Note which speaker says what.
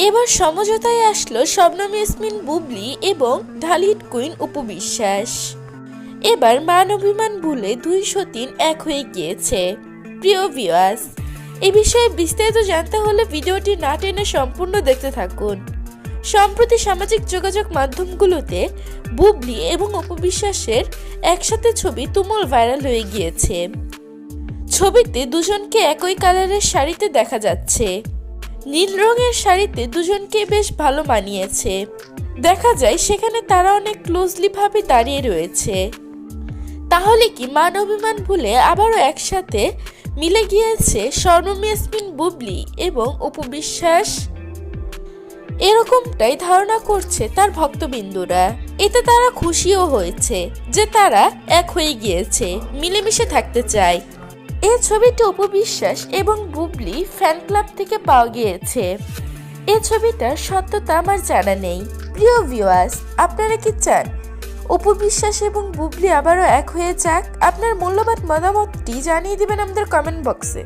Speaker 1: এবার সমঝোতায় আসলো শবনম ইয়াসমিন বুবলি এবং ঢালিউড কুইন অপু বিশ্বাস। এবার মান অভিমান ভুলে 203 এক হয়ে গিয়েছে। প্রিয় ভিউয়ার্স, এই বিষয়ে বিস্তারিত জানতে হলে ভিডিওটি না টেনে সম্পূর্ণ দেখতে থাকুন। সম্প্রতি সামাজিক যোগাযোগ মাধ্যমগুলোতে বুবলি এবং অপু বিশ্বাসের একসাথে ছবি তুমুল ভাইরাল হয়ে গিয়েছে। ছবিতে দুজনকে একই কালারের শাড়িতে দেখা যাচ্ছে। নীল রঙের শাড়িতে দুজনকে বেশ ভালো মানিয়েছে। দেখা যায় সেখানে তারা অনেক ক্লোজলি ভাবে দাঁড়িয়ে রয়েছে। তাহলে কি মান অভিমান ভুলে আবারও একসাথে মিলে গিয়েছে শবনম ইয়াসমিন বুবলি এবং অপু বিশ্বাস? এরকমটাই ধারণা করছে তার ভক্তবিন্দুরা। এতে তারা খুশিও হয়েছে যে তারা এক হয়ে গিয়েছে, মিলেমিশে থাকতে চায়। এই ছবিটি অপু বিশ্বাস এবং বুবলি ফ্যান ক্লাব থেকে পাওয়া গিয়েছে। এই ছবিটার সত্যতা আমার জানা নেই। প্রিয় ভিউয়ার্স, আপনারা কি চান অপু বিশ্বাস এবং বুবলি আবারও এক হয়ে যাক? আপনার মূল্যবান মতামতটি জানিয়ে দিবেন আমাদের কমেন্ট বক্সে।